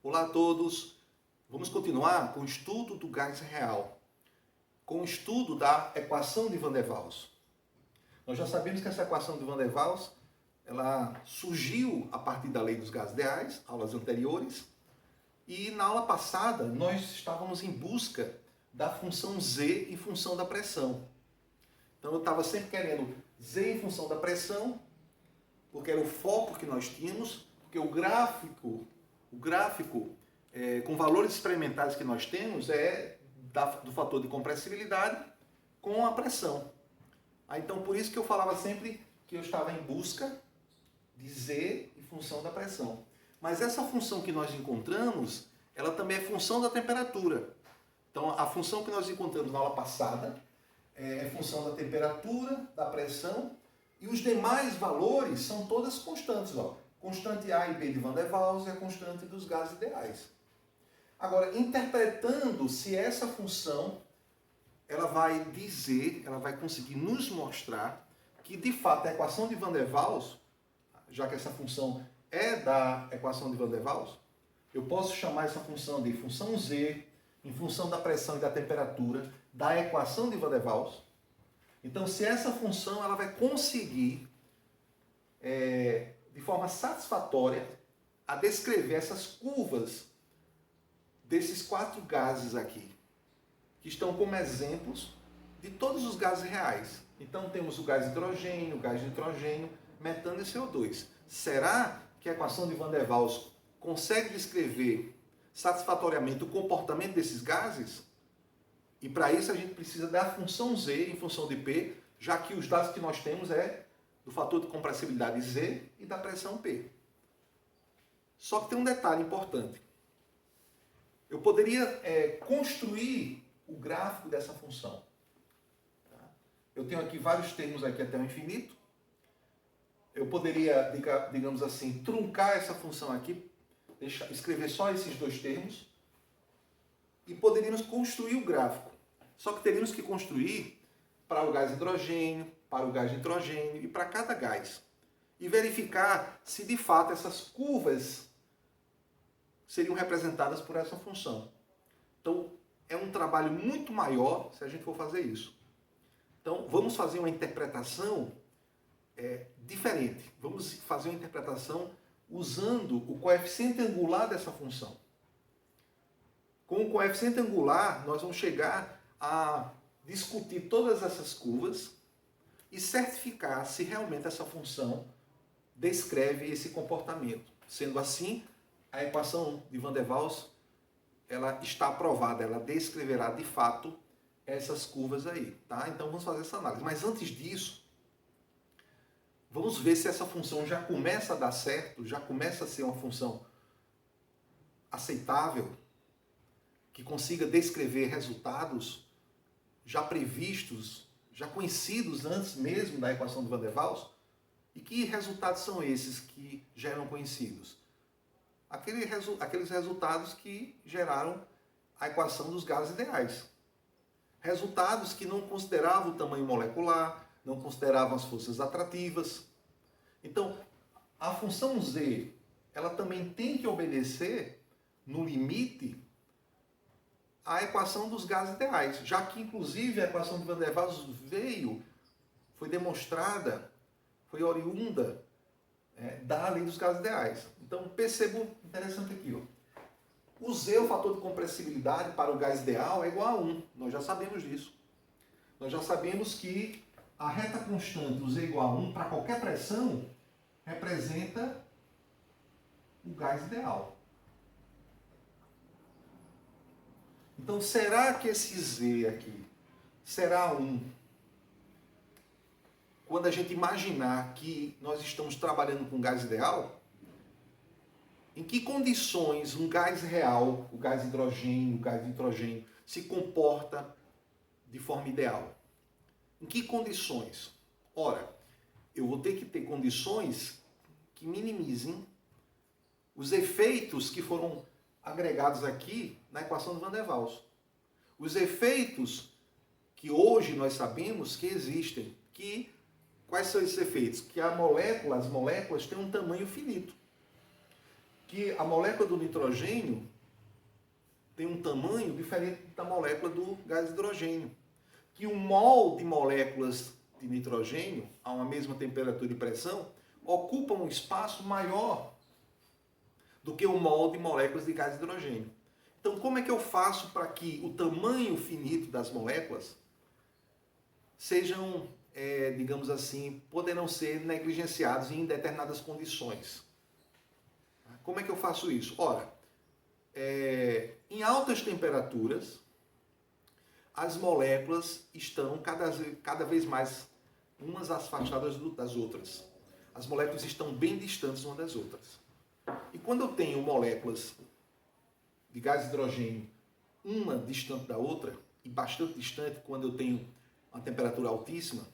Olá a todos. Vamos continuar com o estudo do gás real, com o estudo da equação de Van der Waals. Nós já sabemos que essa equação de Van der Waals, ela surgiu a partir da lei dos gases ideais, aulas anteriores, e na aula passada nós estávamos em busca da função Z em função da pressão. Então eu estava sempre querendo Z em função da pressão, porque era o foco que nós tínhamos, porque o gráfico com valores experimentais que nós temos é do fator de compressibilidade com a pressão. Então por isso que eu falava sempre que eu estava em busca de Z em função da pressão. Mas essa função que nós encontramos, ela também é função da temperatura. Então a função que nós encontramos na aula passada é função da temperatura, da pressão, e os demais valores são todas constantes. Ó. Constante A e B de Van der Waals é a constante dos gases ideais. Agora, interpretando se essa função, ela vai dizer, ela vai conseguir nos mostrar que, de fato, a equação de Van der Waals, já que essa função é da equação de Van der Waals, eu posso chamar essa função de função Z, em função da pressão e da temperatura, da equação de Van der Waals. Então, se essa função ela vai conseguir, de forma satisfatória, a descrever essas curvas desses 4 gases aqui, que estão como exemplos de todos os gases reais. Então, temos o gás hidrogênio, o gás nitrogênio, metano e CO2. Será que a equação de Van der Waals consegue descrever satisfatoriamente o comportamento desses gases? E para isso a gente precisa da função Z em função de P, já que os dados que nós temos é do fator de compressibilidade Z e da pressão P. Só que tem um detalhe importante. Eu poderia construir o gráfico dessa função. Eu tenho aqui vários termos aqui até o infinito. Eu poderia, digamos assim, truncar essa função aqui, escrever só esses 2 termos, e poderíamos construir o gráfico. Só que teríamos que construir para o gás hidrogênio, para o gás nitrogênio e para cada gás. E verificar se de fato essas curvas seriam representadas por essa função. Então é um trabalho muito maior se a gente for fazer isso. Então vamos fazer uma interpretação diferente. Vamos fazer uma interpretação usando o coeficiente angular dessa função. Com o coeficiente angular, nós vamos chegar a discutir todas essas curvas e certificar se realmente essa função descreve esse comportamento. Sendo assim, a equação de Van der Waals ela está aprovada, ela descreverá de fato essas curvas aí. Tá? Então vamos fazer essa análise. Mas antes disso, vamos ver se essa função já começa a dar certo, já começa a ser uma função aceitável, que consiga descrever resultados já previstos, já conhecidos antes mesmo da equação de Van der Waals. E que resultados são esses que já eram conhecidos? Aqueles resultados que geraram a equação dos gases ideais. Resultados que não consideravam o tamanho molecular, não consideravam as forças atrativas. Então, a função Z, ela também tem que obedecer, no limite, a equação dos gases ideais, já que inclusive a equação de Van der Waals foi demonstrada, foi oriunda da lei dos gases ideais. Então percebam, interessante aqui, ó. O Z, o fator de compressibilidade para o gás ideal é igual a 1, nós já sabemos disso. Nós já sabemos que a reta constante, o Z igual a 1, para qualquer pressão, representa o gás ideal. Então, será que esse Z aqui será 1? Quando a gente imaginar que nós estamos trabalhando com gás ideal, em que condições um gás real, o gás hidrogênio, o gás nitrogênio, se comporta de forma ideal? Em que condições? Ora, eu vou ter que ter condições que minimizem os efeitos que foram agregados aqui na equação de Van der Waals. Os efeitos que hoje nós sabemos que existem. Quais são esses efeitos? Que as moléculas têm um tamanho finito. que a molécula do nitrogênio tem um tamanho diferente da molécula do gás hidrogênio. Que um mol de moléculas de nitrogênio, a uma mesma temperatura e pressão, ocupa um espaço maior do que o mol de moléculas de gás hidrogênio. Então, como é que eu faço para que o tamanho finito das moléculas sejam, digamos assim, poderão ser negligenciados em determinadas condições? Como é que eu faço isso? Ora, em altas temperaturas, as moléculas estão cada vez mais umas afastadas das outras. As moléculas estão bem distantes umas das outras. E quando eu tenho moléculas de gás hidrogênio, uma distante da outra, e bastante distante quando eu tenho uma temperatura altíssima,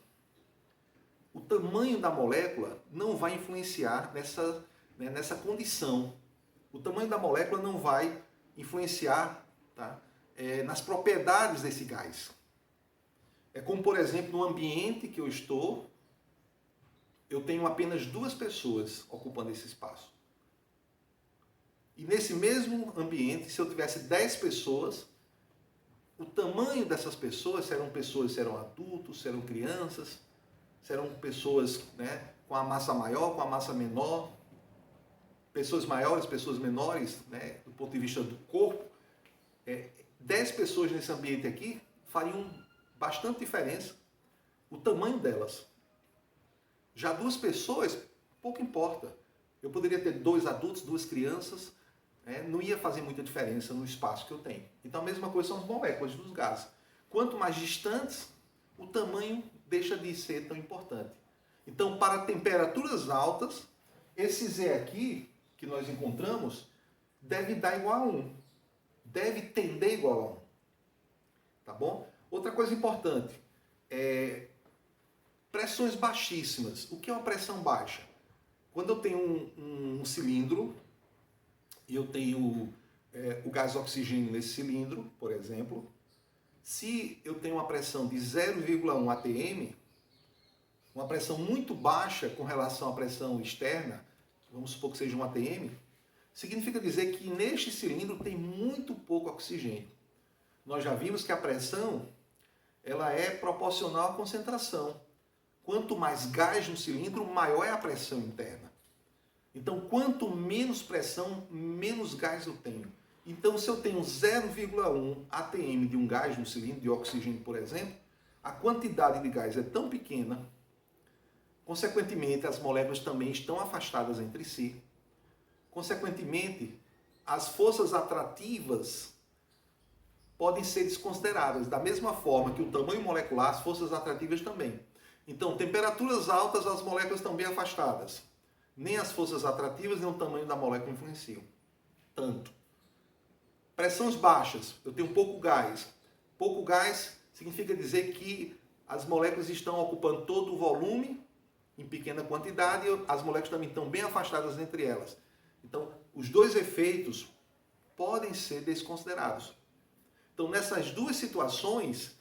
o tamanho da molécula não vai influenciar nessa condição. O tamanho da molécula não vai influenciar, tá, nas propriedades desse gás. É como, por exemplo, no ambiente que eu estou, eu tenho apenas 2 pessoas ocupando esse espaço. E nesse mesmo ambiente, se eu tivesse 10 pessoas, o tamanho dessas pessoas serão adultos, serão crianças, serão pessoas, né, com a massa maior, com a massa menor, pessoas maiores, pessoas menores, né, do ponto de vista do corpo. 10 pessoas nesse ambiente aqui fariam bastante diferença o tamanho delas. Já 2 pessoas, pouco importa. Eu poderia ter 2 adultos, 2 crianças, não ia fazer muita diferença no espaço que eu tenho. Então a mesma coisa são as moléculas dos gases. Quanto mais distantes, o tamanho deixa de ser tão importante. Então, para temperaturas altas, esse Z aqui, que nós encontramos, deve dar igual a 1. Deve tender igual a 1. Tá bom? Outra coisa importante, pressões baixíssimas. O que é uma pressão baixa? Quando eu tenho um cilindro, e eu tenho o gás oxigênio nesse cilindro, por exemplo, se eu tenho uma pressão de 0,1 atm, uma pressão muito baixa com relação à pressão externa, vamos supor que seja 1 atm, significa dizer que neste cilindro tem muito pouco oxigênio. Nós já vimos que a pressão ela é proporcional à concentração. Quanto mais gás no cilindro, maior é a pressão interna. Então, quanto menos pressão, menos gás eu tenho. Então, se eu tenho 0,1 atm de um gás no cilindro, de oxigênio, por exemplo, a quantidade de gás é tão pequena, consequentemente, as moléculas também estão afastadas entre si. Consequentemente, as forças atrativas podem ser desconsideradas. Da mesma forma que o tamanho molecular, as forças atrativas também. Então, temperaturas altas, as moléculas estão bem afastadas. Nem as forças atrativas, nem o tamanho da molécula influenciam tanto. Pressões baixas, eu tenho pouco gás. Pouco gás significa dizer que as moléculas estão ocupando todo o volume em pequena quantidade, e as moléculas também estão bem afastadas entre elas. Então, os 2 efeitos podem ser desconsiderados. Então, nessas 2 situações,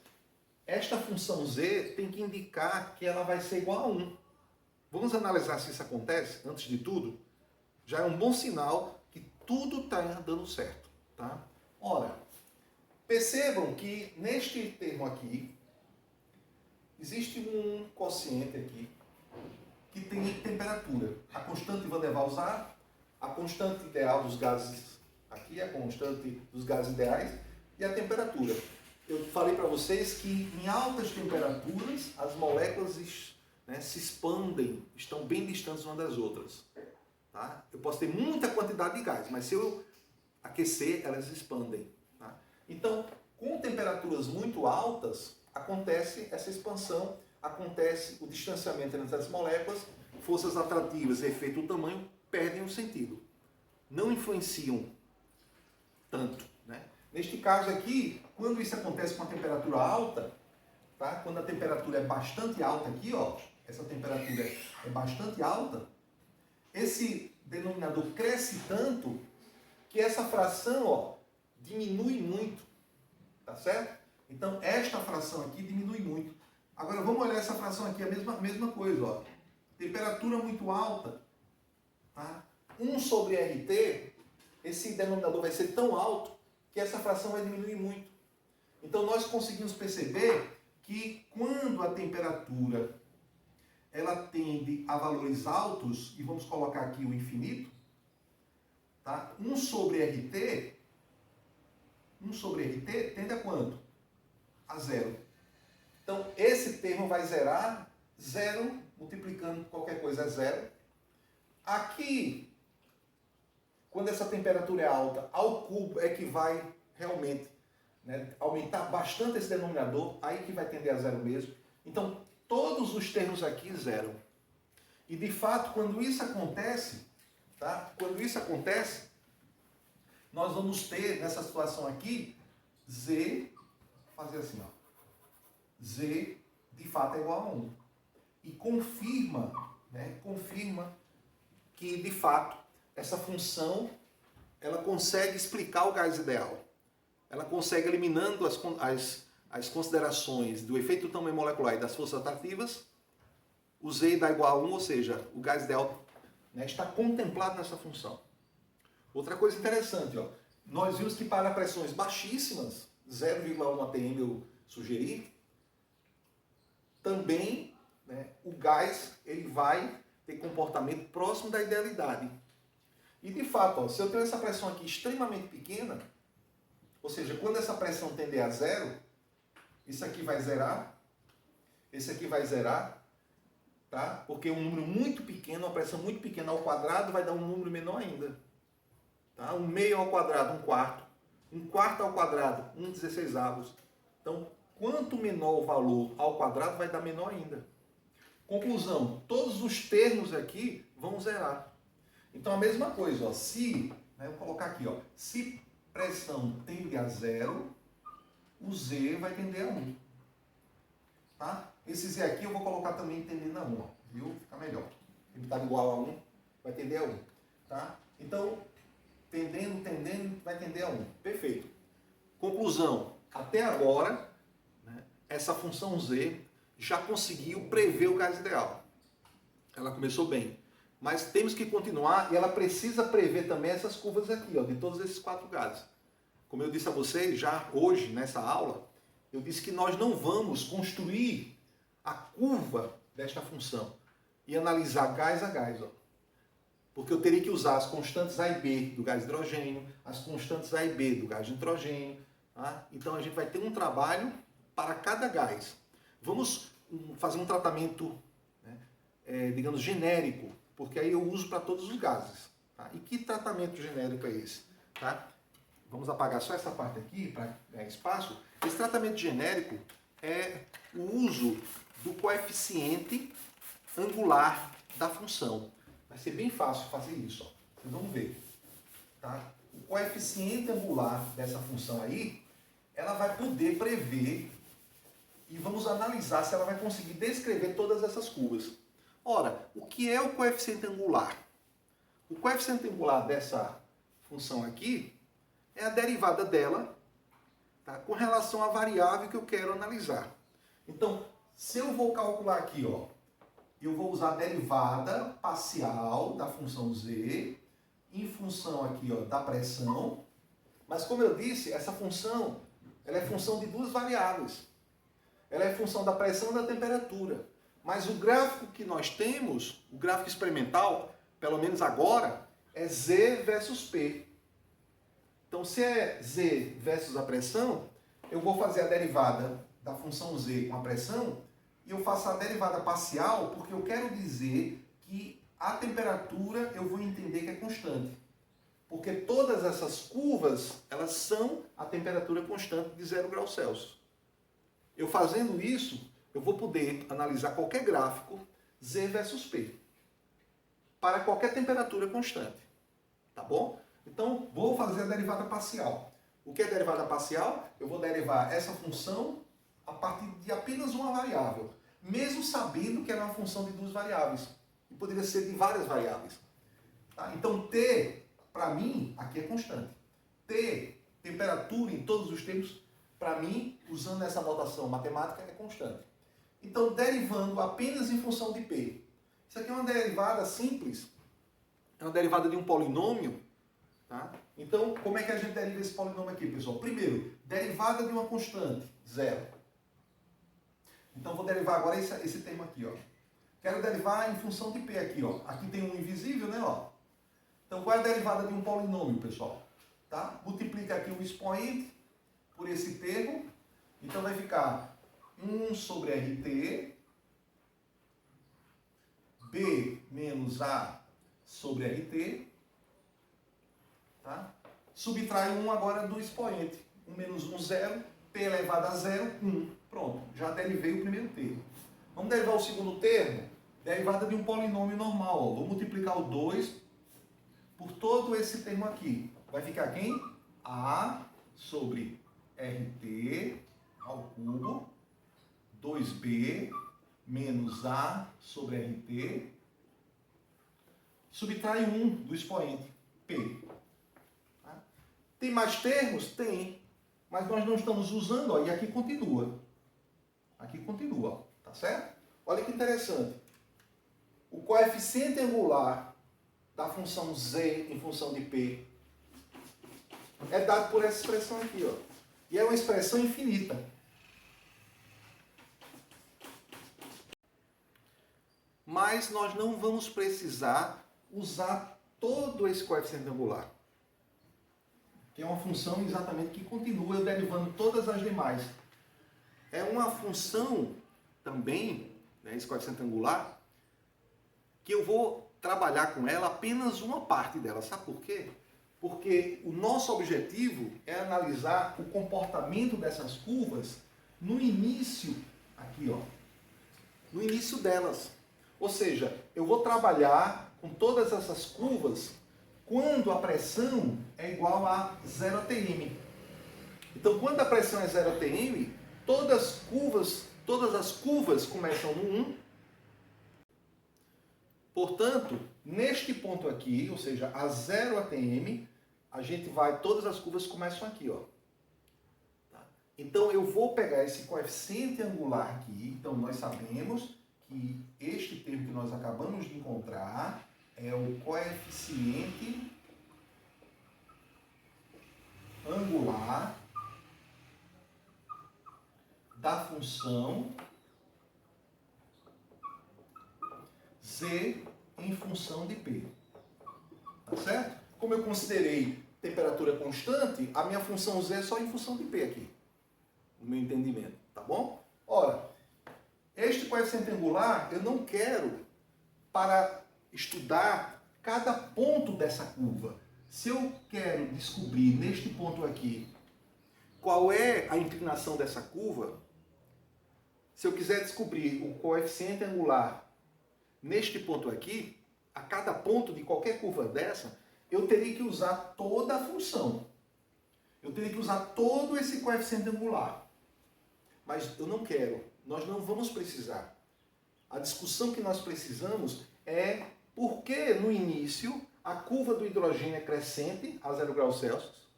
esta função Z tem que indicar que ela vai ser igual a 1. Vamos analisar se isso acontece, antes de tudo. Já é um bom sinal que tudo está dando certo. Tá? Ora, percebam que neste termo aqui, existe um quociente aqui, que tem temperatura. A constante van der Waals A, a constante ideal dos gases aqui, a constante dos gases ideais, e a temperatura. Eu falei para vocês que em altas temperaturas, as moléculas se expandem, estão bem distantes umas das outras. Tá? Eu posso ter muita quantidade de gás, mas se eu aquecer, elas expandem. Tá? Então, com temperaturas muito altas, acontece essa expansão, acontece o distanciamento entre as moléculas, forças atrativas e efeito do tamanho perdem o sentido. Não influenciam tanto. Né? Neste caso aqui, quando isso acontece com a temperatura alta, tá? Quando a temperatura é bastante alta aqui, ó, essa temperatura é bastante alta, esse denominador cresce tanto que essa fração, ó, diminui muito, tá certo? Então, esta fração aqui diminui muito. Agora, vamos olhar essa fração aqui, a mesma coisa, ó. Temperatura muito alta, tá? 1 sobre RT esse denominador vai ser tão alto que essa fração vai diminuir muito. Então nós conseguimos perceber que quando a temperatura ela tende a valores altos, e vamos colocar aqui o infinito, tá? 1 sobre RT tende a quanto? A zero. Então esse termo vai zerar, zero, multiplicando qualquer coisa é zero. Aqui, quando essa temperatura é alta, ao cubo é que vai realmente, né, aumentar bastante esse denominador, aí que vai tender a zero mesmo. Então, todos os termos aqui zero. E, de fato, quando isso acontece, tá? Quando isso acontece, nós vamos ter, nessa situação aqui, Z, fazer assim, ó. Z, de fato, é igual a 1. E confirma, né, confirma que, de fato, essa função, ela consegue explicar o gás ideal. Ela consegue, eliminando as considerações do efeito tamanho molecular e das forças atrativas, o Z dá igual a 1, ou seja, o gás ideal, né, está contemplado nessa função. Outra coisa interessante, ó, nós vimos que para pressões baixíssimas, 0,1 atm eu sugeri, também, né, o gás ele vai ter comportamento próximo da idealidade. E de fato, ó, se eu tenho essa pressão aqui extremamente pequena, ou seja, quando essa pressão tender a zero, isso aqui vai zerar, esse aqui vai zerar, tá? Porque um número muito pequeno, uma pressão muito pequena ao quadrado vai dar um número menor ainda. Tá? 1/2 ao quadrado, 1/4. 1/4 ao quadrado, 1/16. Então, quanto menor o valor ao quadrado, vai dar menor ainda. Conclusão, todos os termos aqui vão zerar. Então, a mesma coisa, ó, se, né, eu vou colocar aqui, ó, se pressão tende a zero, o Z vai tender a 1. Tá? Esse Z aqui eu vou colocar também tendendo a 1, ó, viu? Fica melhor. Ele está igual a 1, vai tender a 1. Tá? Então, tendendo, vai tender a 1. Perfeito. Conclusão, até agora, né, essa função Z já conseguiu prever o gás ideal. Ela começou bem. Mas temos que continuar e ela precisa prever também essas curvas aqui, ó, de todos esses 4 gases. Como eu disse a vocês já hoje, nessa aula, eu disse que nós não vamos construir a curva desta função e analisar gás a gás, ó. Porque eu teria que usar as constantes A e B do gás hidrogênio, as constantes A e B do gás nitrogênio. Tá? Então a gente vai ter um trabalho para cada gás. Vamos fazer um tratamento, né, digamos, genérico, porque aí eu uso para todos os gases. Tá? E que tratamento genérico é esse? Tá? Vamos apagar só essa parte aqui para ganhar espaço. Esse tratamento genérico é o uso do coeficiente angular da função. Vai ser bem fácil fazer isso, ó. Vocês vão ver. Tá? O coeficiente angular dessa função aí, ela vai poder prever e vamos analisar se ela vai conseguir descrever todas essas curvas. Ora, o que é o coeficiente angular? O coeficiente angular dessa função aqui é a derivada dela, tá, com relação à variável que eu quero analisar. Então, se eu vou calcular aqui, ó, eu vou usar a derivada parcial da função z em função aqui, ó, da pressão. Mas como eu disse, essa função ela é função de 2 variáveis. Ela é função da pressão e da temperatura. Mas o gráfico que nós temos, o gráfico experimental, pelo menos agora, é Z versus P. Então, se é Z versus a pressão, eu vou fazer a derivada da função Z com a pressão e eu faço a derivada parcial porque eu quero dizer que a temperatura eu vou entender que é constante. Porque todas essas curvas, elas são a temperatura constante de 0 graus Celsius. Eu fazendo isso, eu vou poder analisar qualquer gráfico Z versus P para qualquer temperatura constante. Tá bom? Então, vou fazer a derivada parcial. O que é derivada parcial? Eu vou derivar essa função a partir de apenas uma variável, mesmo sabendo que era uma função de 2 variáveis. E poderia ser de várias variáveis. Tá? Então, T, para mim, aqui é constante. T, temperatura em todos os termos, para mim, usando essa notação matemática, é constante. Então, derivando apenas em função de P. Isso aqui é uma derivada simples. É uma derivada de um polinômio. Tá? Então, como é que a gente deriva esse polinômio aqui, pessoal? Primeiro, derivada de uma constante, zero. Então, vou derivar agora esse termo aqui, ó. Quero derivar em função de P aqui, ó. Aqui tem um invisível, né, ó. Então, qual é a derivada de um polinômio, pessoal? Tá? Multiplica aqui o expoente por esse termo. Então, vai ficar 1 sobre RT, B menos A sobre RT, tá? Subtrai 1 agora do expoente. 1 menos 1, 0. P elevado a 0, 1. Pronto, já derivei o primeiro termo. Vamos derivar o segundo termo? Derivada de um polinômio normal. Ó. Vou multiplicar o 2 por todo esse termo aqui. Vai ficar quem? A sobre RT ao cubo, 2B menos A sobre RT, subtrai 1 do expoente, P. Tá? Tem mais termos? Tem. Mas nós não estamos usando, ó, e aqui continua. Aqui continua, ó, tá certo? Olha que interessante. O coeficiente angular da função z em função de P é dado por essa expressão aqui, ó. E é uma expressão infinita. Mas nós não vamos precisar usar todo esse coeficiente angular. Que é uma função exatamente que continua eu derivando todas as demais. É uma função também, né, esse coeficiente angular, que eu vou trabalhar com ela apenas uma parte dela. Sabe por quê? Porque o nosso objetivo é analisar o comportamento dessas curvas no início, aqui ó, no início delas. Ou seja, eu vou trabalhar com todas essas curvas quando a pressão é igual a 0 atm. Então, quando a pressão é 0 atm, todas as curvas começam no 1. Portanto, neste ponto aqui, ou seja, a 0 atm, todas as curvas começam aqui, ó. Tá? Então, eu vou pegar esse coeficiente angular aqui. Então, nós sabemos que este termo que nós acabamos de encontrar é o coeficiente angular da função z em função de P. Tá certo? Como eu considerei temperatura constante, a minha função z é só em função de P aqui. No meu entendimento, tá bom? Ora, este coeficiente angular eu não quero para estudar cada ponto dessa curva. Se eu quero descobrir neste ponto aqui qual é a inclinação dessa curva, se eu quiser descobrir o coeficiente angular neste ponto aqui, a cada ponto de qualquer curva dessa, eu teria que usar toda a função. Eu teria que usar todo esse coeficiente angular. Mas eu não quero. Nós não vamos precisar. A discussão que nós precisamos é por que no início a curva do hidrogênio é crescente a 0 graus Celsius?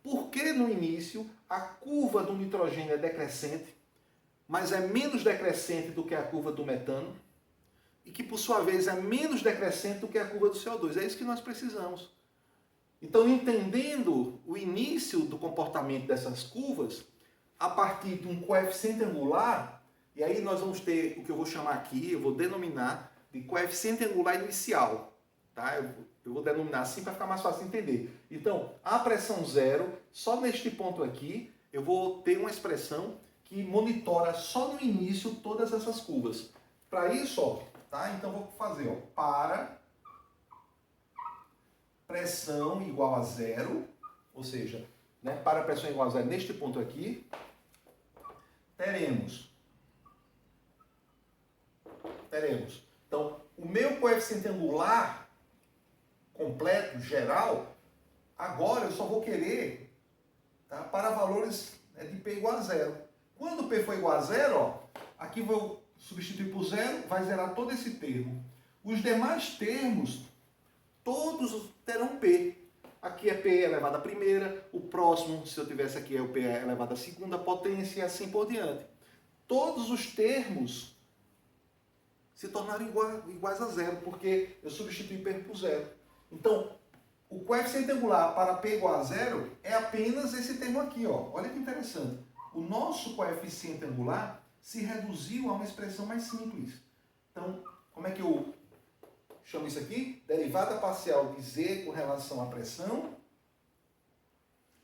Por que no início a curva do nitrogênio é decrescente, mas é menos decrescente do que a curva do metano? E que, por sua vez, é menos decrescente do que a curva do CO2. É isso que nós precisamos. Então, entendendo o início do comportamento dessas curvas, a partir de um coeficiente angular, e aí nós vamos ter o que eu vou chamar aqui, eu vou denominar de coeficiente angular inicial. Tá? Eu vou denominar assim para ficar mais fácil de entender. Então, a pressão zero, só neste ponto aqui, eu vou ter uma expressão que monitora só no início todas essas curvas. Para isso, ó, tá? Então vou fazer, ó, para pressão igual a zero, ou seja, né, para pressão igual a zero neste ponto aqui, teremos. Então, o meu coeficiente angular completo, geral, agora eu só vou querer, tá, para valores, né, de P igual a zero. Quando P for igual a zero, ó, aqui vou substituir por zero, vai zerar todo esse termo. Os demais termos, todos terão P. Aqui é P elevado à primeira, o próximo, se eu tivesse aqui, é o P elevado à segunda potência e assim por diante. Todos os termos se tornaram iguais a zero, porque eu substituí P por zero. Então, o coeficiente angular para P igual a zero é apenas esse termo aqui, ó. Olha que interessante. O nosso coeficiente angular se reduziu a uma expressão mais simples. Então, como é que eu chamo isso aqui? Derivada parcial de Z com relação à pressão,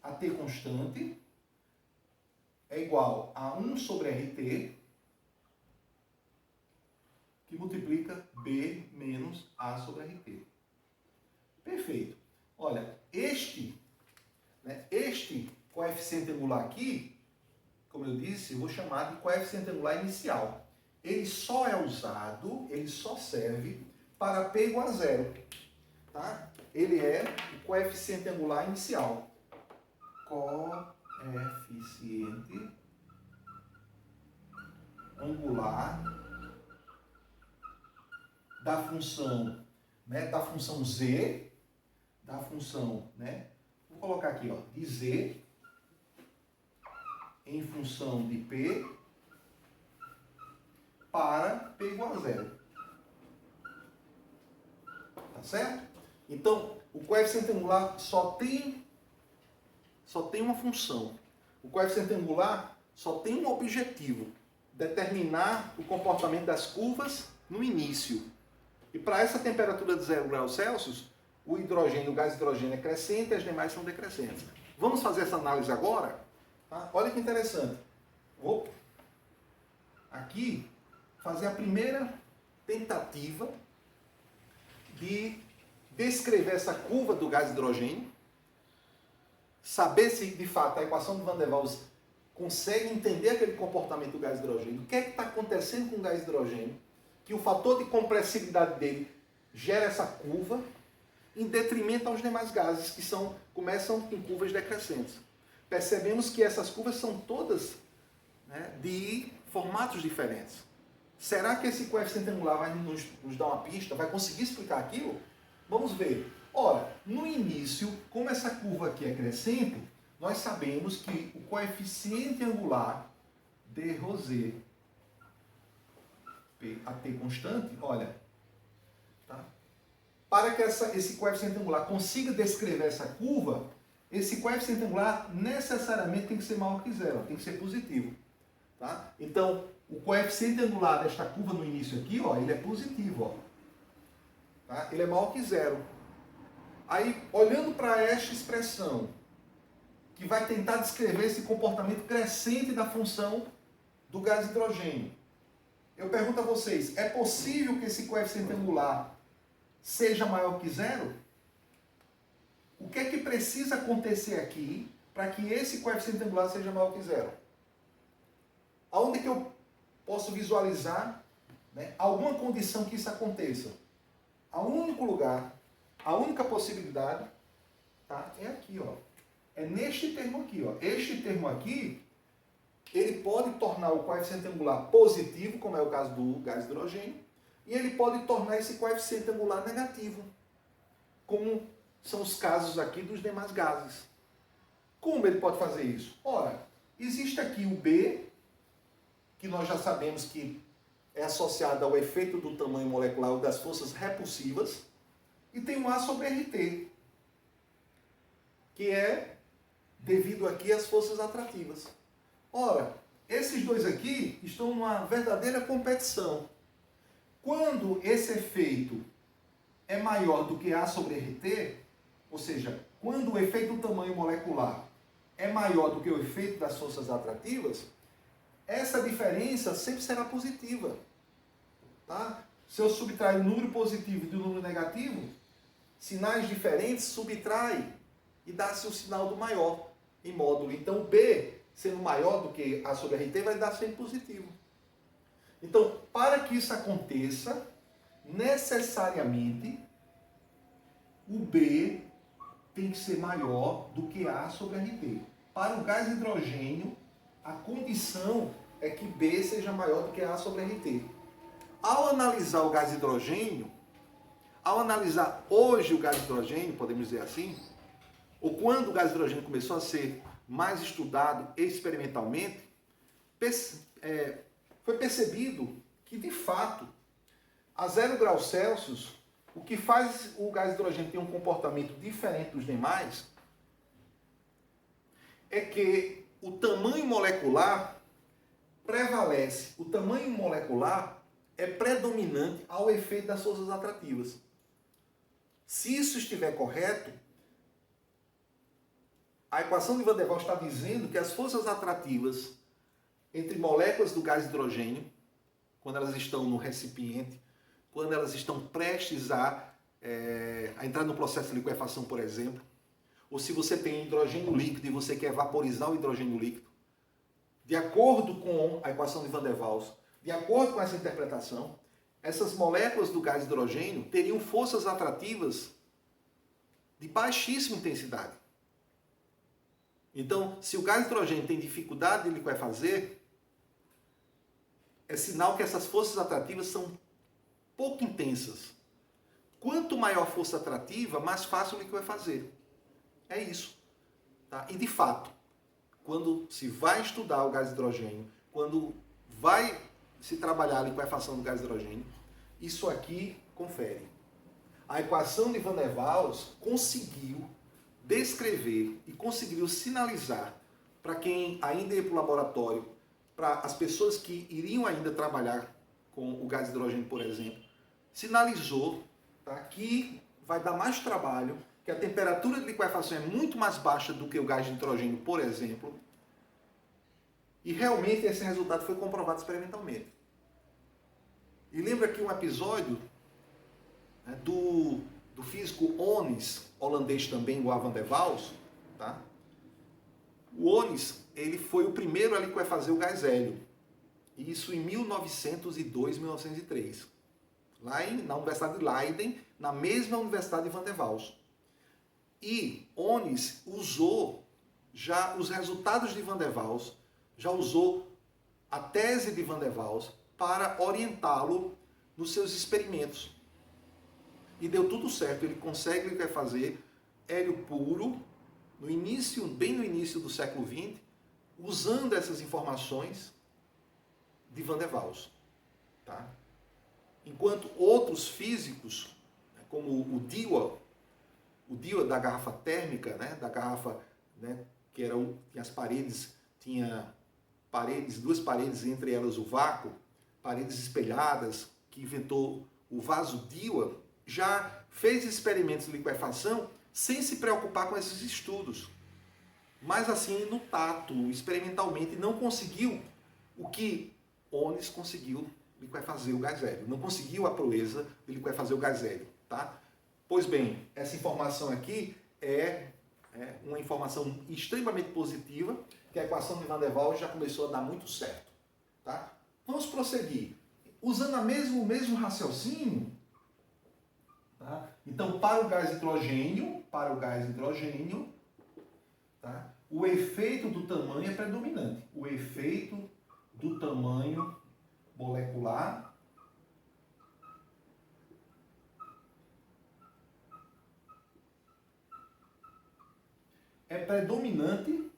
a T constante, é igual a 1 sobre RT, que multiplica B menos A sobre RT. Perfeito. Olha, este coeficiente angular aqui, como eu disse, eu vou chamar de coeficiente angular inicial. Ele só é usado, ele só serve para P igual a zero. Tá? Ele é o coeficiente angular inicial. Coeficiente angular da função, da função Z, da função, vou colocar aqui, ó, de Z em função de P para P igual a zero. Tá certo? Então, o coeficiente angular só tem uma função. O coeficiente angular só tem um objetivo: determinar o comportamento das curvas no início. E para essa temperatura de 0 graus Celsius, o gás hidrogênio é crescente e as demais são decrescentes. Vamos fazer essa análise agora? Tá? Olha que interessante. Vou aqui fazer a primeira tentativa de descrever essa curva do gás hidrogênio, saber se de fato a equação de Van der Waals consegue entender aquele comportamento do gás hidrogênio, o que é que está acontecendo com o gás hidrogênio, que o fator de compressibilidade dele gera essa curva, em detrimento aos demais gases, que começam em curvas decrescentes. Percebemos que essas curvas são todas de formatos diferentes. Será que esse coeficiente angular vai nos dar uma pista? Vai conseguir explicar aquilo? Vamos ver. Ora, no início, como essa curva aqui é crescente, nós sabemos que o coeficiente angular de ρz, a T constante, olha, tá? Para que esse coeficiente angular consiga descrever essa curva, esse coeficiente angular necessariamente tem que ser maior que zero, tem que ser positivo. Tá? Então, o coeficiente angular desta curva no início aqui, ó, ele é positivo. Ó. Tá? Ele é maior que zero. Aí, olhando para esta expressão, que vai tentar descrever esse comportamento crescente da função do gás hidrogênio, eu pergunto a vocês, é possível que esse coeficiente angular seja maior que zero? O que é que precisa acontecer aqui para que esse coeficiente angular seja maior que zero? Aonde que eu posso visualizar alguma condição que isso aconteça? O único lugar, a única possibilidade, tá, é aqui, ó. É neste termo aqui, ó. Este termo aqui, ele pode tornar o coeficiente angular positivo, como é o caso do gás hidrogênio, e ele pode tornar esse coeficiente angular negativo, como são os casos aqui dos demais gases. Como ele pode fazer isso? Ora, existe aqui o B, que nós já sabemos que é associado ao efeito do tamanho molecular das forças repulsivas, e tem o A sobre RT, que é devido aqui às forças atrativas. Ora, esses dois aqui estão numa verdadeira competição. Quando esse efeito é maior do que A sobre RT, ou seja, quando o efeito do tamanho molecular é maior do que o efeito das forças atrativas, essa diferença sempre será positiva. Tá? Se eu subtrair o número positivo do número negativo, sinais diferentes subtrai e dá-se o sinal do maior em módulo. Então, o B, sendo maior do que A sobre RT, vai dar sempre positivo. Então, para que isso aconteça, necessariamente, o B tem que ser maior do que A sobre RT. Para o gás hidrogênio, a condição é que B seja maior do que A sobre RT. Ao analisar o gás hidrogênio, ao analisar hoje o gás hidrogênio, podemos dizer assim, ou quando o gás hidrogênio começou a ser mais estudado experimentalmente, foi percebido que, de fato, a 0 graus Celsius, O que faz o gás hidrogênio ter um comportamento diferente dos demais é que o tamanho molecular prevalece. O tamanho molecular é predominante ao efeito das forças atrativas. Se isso estiver correto, a equação de Van der Waals está dizendo que as forças atrativas entre moléculas do gás hidrogênio, quando elas estão no recipiente, quando elas estão prestes a entrar no processo de liquefação, por exemplo, ou se você tem hidrogênio líquido e você quer vaporizar o hidrogênio líquido, de acordo com a equação de Van der Waals, de acordo com essa interpretação, essas moléculas do gás hidrogênio teriam forças atrativas de baixíssima intensidade. Então, se o gás hidrogênio tem dificuldade de liquefazer, é sinal que essas forças atrativas são pouco intensas. Quanto maior a força atrativa, mais fácil liquefazer. É isso. Tá? E de fato, quando se vai estudar o gás hidrogênio, quando vai se trabalhar a liquefação do gás hidrogênio, isso aqui confere. A equação de Van der Waals conseguiu descrever e conseguiu sinalizar para quem ainda ia para o laboratório, para as pessoas que iriam ainda trabalhar com o gás hidrogênio, por exemplo, sinalizou, tá, que vai dar mais trabalho, que a temperatura de liquefação é muito mais baixa do que o gás de nitrogênio, por exemplo, e realmente esse resultado foi comprovado experimentalmente. E lembra aqui um episódio, né, do físico Onnes, holandês também, igual a Van der Waals, tá? O Onnes, ele foi o primeiro a liquefazer o gás hélio. Isso em 1902, 1903. Lá na Universidade de Leiden, na mesma Universidade de Van der Waals. E Onnes usou já os resultados de Van der Waals, já usou a tese de Van der Waals para orientá-lo nos seus experimentos. E deu tudo certo, ele consegue liquefazer hélio puro no início, bem no início do século XX, usando essas informações de Van der Waals. Tá? Enquanto outros físicos, como o Dewar da garrafa térmica, né, da garrafa, né, que era tinha as paredes, tinha paredes, duas paredes, entre elas o vácuo, paredes espelhadas, que inventou o vaso Dewar, já fez experimentos de liquefação sem se preocupar com esses estudos. Mas assim, no tato, experimentalmente, não conseguiu o que Onnes conseguiu liquefazer o gás hélio. Não conseguiu a proeza de liquefazer o gás hélio. Tá? Pois bem, essa informação aqui é uma informação extremamente positiva, que a equação de Van der Waals já começou a dar muito certo. Tá? Vamos prosseguir. Usando o mesmo raciocínio, tá? Então, para o gás hidrogênio, tá? O efeito do tamanho é predominante. O efeito do tamanho molecular é predominante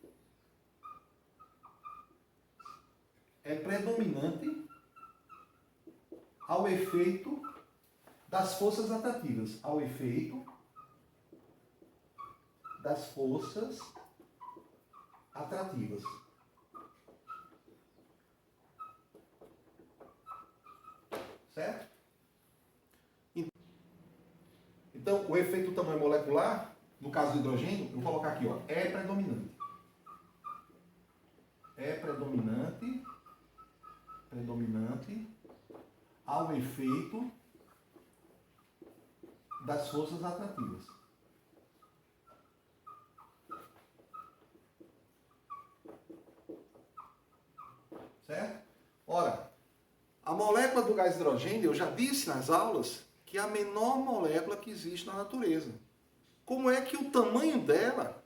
ao efeito das forças atrativas, ao efeito das forças atrativas. Certo? Então, o efeito do tamanho molecular, no caso do hidrogênio, eu vou colocar aqui, ó, é predominante. É predominante ao efeito das forças atrativas. Certo? Ora, a molécula do gás hidrogênio, eu já disse nas aulas, que é a menor molécula que existe na natureza. Como é que o tamanho dela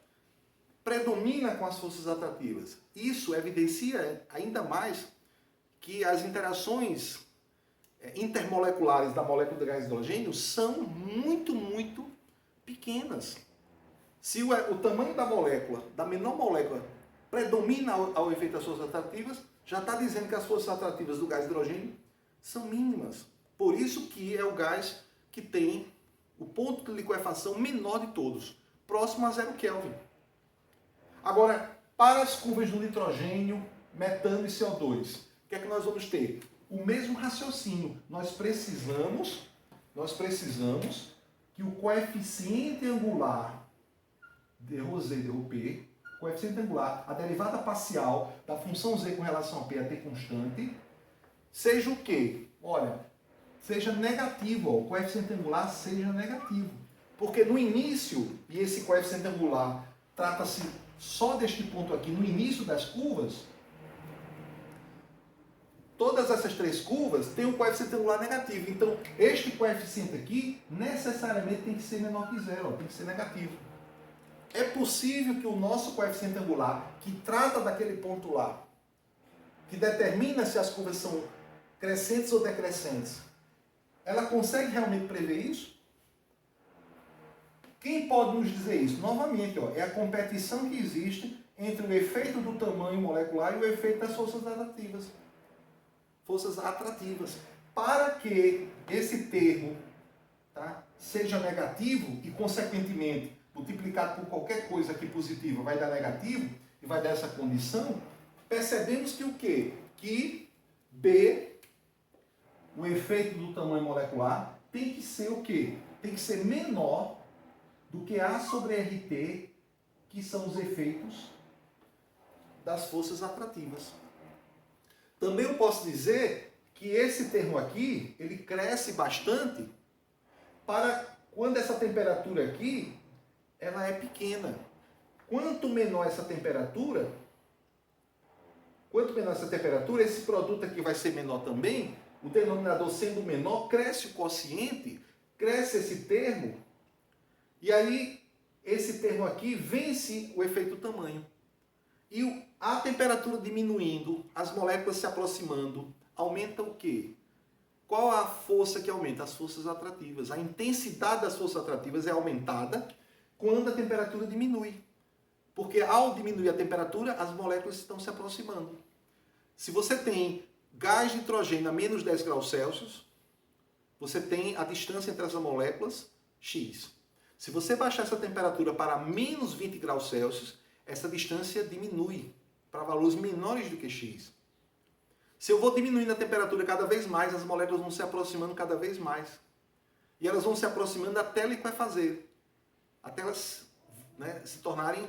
predomina com as forças atrativas? Isso evidencia ainda mais que as interações intermoleculares da molécula do gás hidrogênio são muito, muito pequenas. Se o tamanho da molécula, da menor molécula, predomina ao efeito das forças atrativas, já está dizendo que as forças atrativas do gás hidrogênio são mínimas. Por isso que é o gás que tem o ponto de liquefação menor de todos, próximo a 0 Kelvin. Agora, para as curvas do nitrogênio, metano e CO2, o que é que nós vamos ter? O mesmo raciocínio. Nós precisamos que o coeficiente angular dρz, dρp, coeficiente angular, a derivada parcial da função z com relação a p, a t constante, seja o quê? Olha, seja negativo, ó, o coeficiente angular seja negativo. Porque no início, e esse coeficiente angular trata-se só deste ponto aqui, no início das curvas, todas essas três curvas têm um coeficiente angular negativo. Então, este coeficiente aqui, necessariamente tem que ser menor que zero, ó, tem que ser negativo. É possível que o nosso coeficiente angular, que trata daquele ponto lá, que determina se as curvas são crescentes ou decrescentes, ela consegue realmente prever isso? Quem pode nos dizer isso? Novamente, ó, é a competição que existe entre o efeito do tamanho molecular e o efeito das forças atrativas. Forças atrativas. Para que esse termo, tá, seja negativo e, consequentemente, multiplicado por qualquer coisa aqui positiva vai dar negativo e vai dar essa condição, percebemos que o quê? Que B, o efeito do tamanho molecular, tem que ser o quê? Tem que ser menor do que A sobre RT, que são os efeitos das forças atrativas. Também eu posso dizer que esse termo aqui, ele cresce bastante para quando essa temperatura aqui, ela é pequena. Quanto menor essa temperatura, esse produto aqui vai ser menor também, o denominador sendo menor, cresce o quociente, cresce esse termo, e aí esse termo aqui vence o efeito tamanho. E a temperatura diminuindo, as moléculas se aproximando, aumenta o quê? Qual a força que aumenta? As forças atrativas. A intensidade das forças atrativas é aumentada quando a temperatura diminui. Porque ao diminuir a temperatura, as moléculas estão se aproximando. Se você tem gás de nitrogênio a menos 10 graus Celsius, você tem a distância entre as moléculas x. Se você baixar essa temperatura para menos 20 graus Celsius, essa distância diminui para valores menores do que x. Se eu vou diminuindo a temperatura cada vez mais, as moléculas vão se aproximando cada vez mais. E elas vão se aproximando até liquefazer. Até elas, né, se tornarem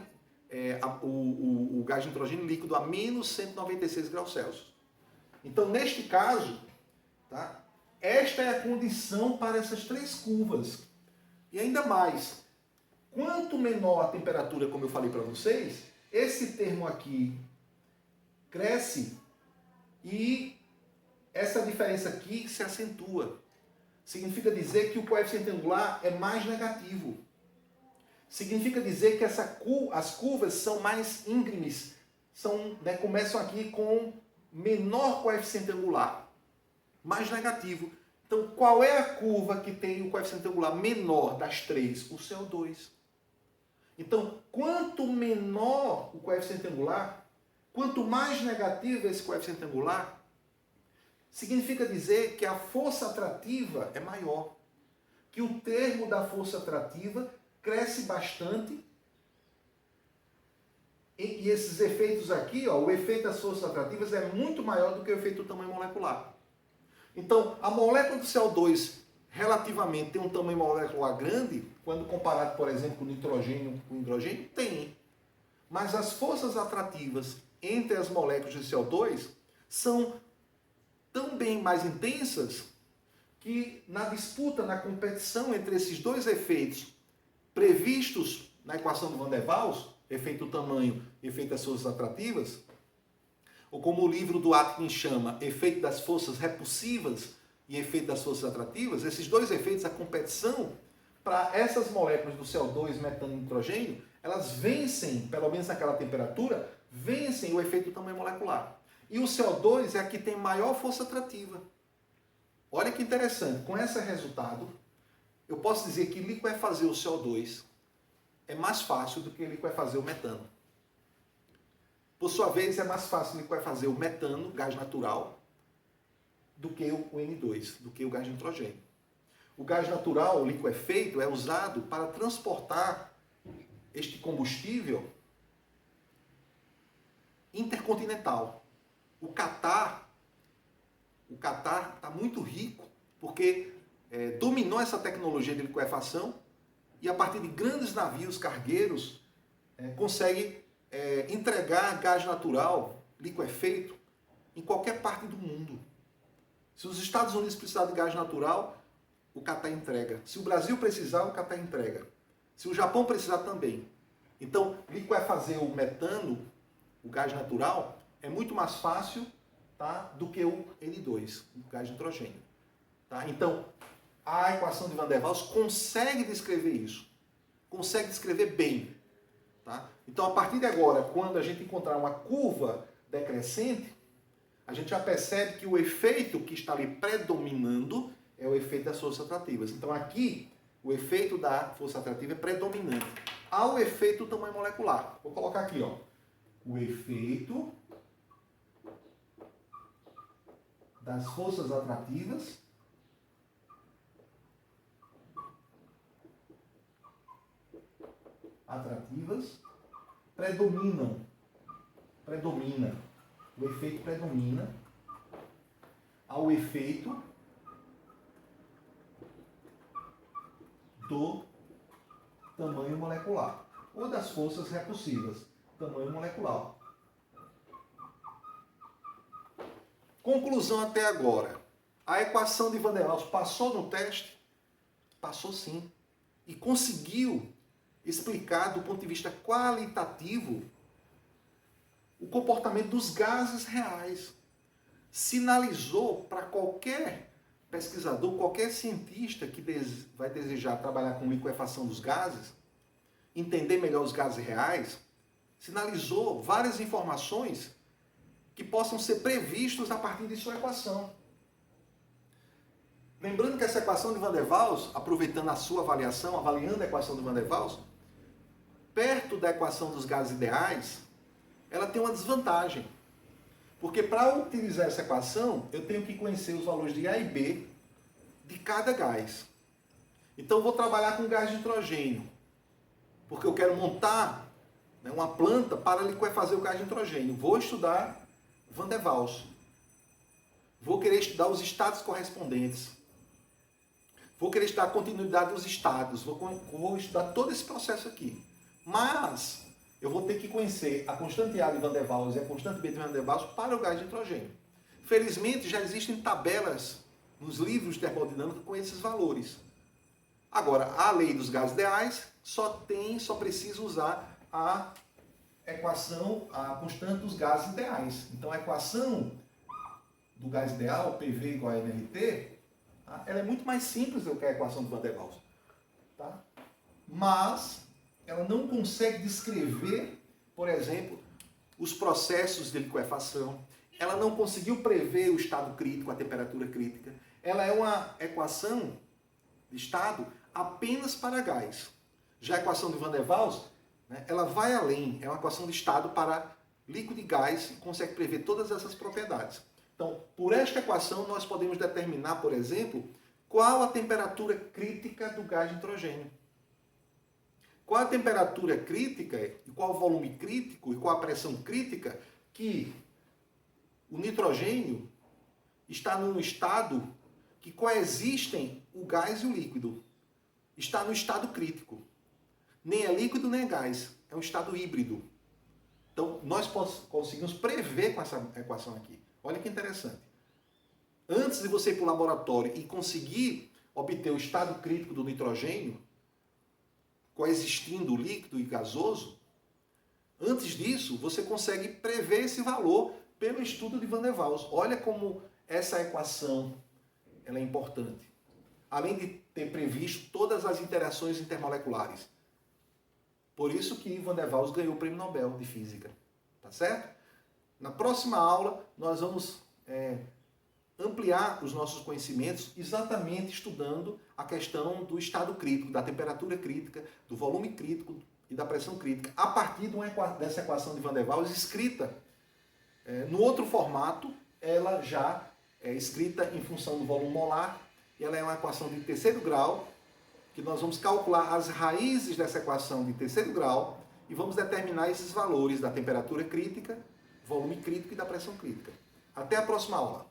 o gás de nitrogênio líquido a menos 196 graus Celsius. Então, neste caso, tá, esta é a condição para essas três curvas. E ainda mais, quanto menor a temperatura, como eu falei para vocês, esse termo aqui cresce e essa diferença aqui se acentua. Significa dizer que o coeficiente angular é mais negativo. Significa dizer que as curvas são mais íngremes, né, começam aqui com menor coeficiente angular, mais negativo. Então, qual é a curva que tem o coeficiente angular menor das três? O CO2. Então, quanto menor o coeficiente angular, quanto mais negativo esse coeficiente angular, significa dizer que a força atrativa é maior. Que o termo da força atrativa cresce bastante. E esses efeitos aqui, ó, o efeito das forças atrativas é muito maior do que o efeito do tamanho molecular. Então, a molécula do CO2 relativamente tem um tamanho molecular grande, quando comparado, por exemplo, com nitrogênio com hidrogênio, tem. Mas as forças atrativas entre as moléculas de CO2 são tão bem mais intensas que na disputa, na competição entre esses dois efeitos previstos na equação do Van der Waals, efeito do tamanho e efeito das forças atrativas, ou como o livro do Atkins chama, efeito das forças repulsivas e efeito das forças atrativas, esses dois efeitos, a competição, para essas moléculas do CO2, metano e nitrogênio, elas vencem, pelo menos naquela temperatura, vencem o efeito do tamanho molecular. E o CO2 é a que tem maior força atrativa. Olha que interessante, com esse resultado, eu posso dizer que liquefazer o CO2 é mais fácil do que liquefazer o metano. Por sua vez, é mais fácil liquefazer o metano, gás natural, do que o N2, do que o gás de nitrogênio. o gás natural liquefeito é usado para transportar este combustível intercontinental. O Catar está muito rico porque dominou essa tecnologia de liquefação e a partir de grandes navios cargueiros consegue entregar gás natural liquefeito em qualquer parte do mundo. Se os Estados Unidos precisarem de gás natural, o Catar entrega. Se o Brasil precisar, o Catar entrega. Se o Japão precisar também. Então, liquefazer o metano, o gás natural, é muito mais fácil, tá, do que o N2, o gás de nitrogênio. Tá? Então, a equação de Van der Waals consegue descrever isso. Consegue descrever bem. Tá? Então, a partir de agora, quando a gente encontrar uma curva decrescente, a gente já percebe que o efeito que está ali predominando é o efeito das forças atrativas. Então, aqui, o efeito da força atrativa é predominante. Há o efeito do tamanho molecular. Vou colocar aqui, ó. O efeito das forças atrativas predomina. O efeito predomina ao efeito do tamanho molecular ou das forças repulsivas, tamanho molecular. Conclusão até agora. A equação de Van der Waals passou no teste? Passou sim. E conseguiu explicar do ponto de vista qualitativo o comportamento dos gases reais. Sinalizou para qualquer pesquisador, qualquer cientista que vai desejar trabalhar com liquefação dos gases, entender melhor os gases reais, sinalizou várias informações que possam ser previstos a partir de sua equação. Lembrando que essa equação de Van der Waals, aproveitando a sua avaliação, avaliando a equação de Van der Waals, perto da equação dos gases ideais, ela tem uma desvantagem. Porque para utilizar essa equação, eu tenho que conhecer os valores de A e B de cada gás. Então, eu vou trabalhar com gás de nitrogênio, porque eu quero montar, né, uma planta para liquefazer o gás de nitrogênio. Vou estudar Van der Waals. Vou querer estudar os estados correspondentes. Vou querer estudar a continuidade dos estados. Vou estudar todo esse processo aqui. Mas eu vou ter que conhecer a constante A de Van der Waals e a constante B de Van der Waals para o gás de nitrogênio. Felizmente, já existem tabelas nos livros de termodinâmica com esses valores. Agora, a lei dos gases ideais só precisa usar a equação, a constante dos gases ideais. Então, a equação do gás ideal, PV igual a nRT, tá? Ela é muito mais simples do que a equação de Van der Waals. Tá? Mas ela não consegue descrever, por exemplo, os processos de liquefação. Ela não conseguiu prever o estado crítico, a temperatura crítica. Ela é uma equação de estado apenas para gás. Já a equação de Van der Waals, né, ela vai além. É uma equação de estado para líquido e gás e consegue prever todas essas propriedades. Então, por esta equação, nós podemos determinar, por exemplo, qual a temperatura crítica do gás de nitrogênio. Qual a temperatura crítica e qual o volume crítico e qual a pressão crítica que o nitrogênio está num estado que coexistem o gás e o líquido. Está no estado crítico. Nem é líquido nem é gás. É um estado híbrido. Então, nós conseguimos prever com essa equação aqui. Olha que interessante. Antes de você ir para o laboratório e conseguir obter o estado crítico do nitrogênio, coexistindo líquido e gasoso, antes disso, você consegue prever esse valor pelo estudo de Van der Waals. Olha como essa equação ela é importante. Além de ter previsto todas as interações intermoleculares. Por isso que Van der Waals ganhou o Prêmio Nobel de Física. Tá certo? Na próxima aula, nós vamos ampliar os nossos conhecimentos exatamente estudando a questão do estado crítico, da temperatura crítica, do volume crítico e da pressão crítica, a partir dessa equação de Van der Waals escrita no outro formato, ela já é escrita em função do volume molar e ela é uma equação de terceiro grau, que nós vamos calcular as raízes dessa equação de terceiro grau e vamos determinar esses valores da temperatura crítica, volume crítico e da pressão crítica. Até a próxima aula.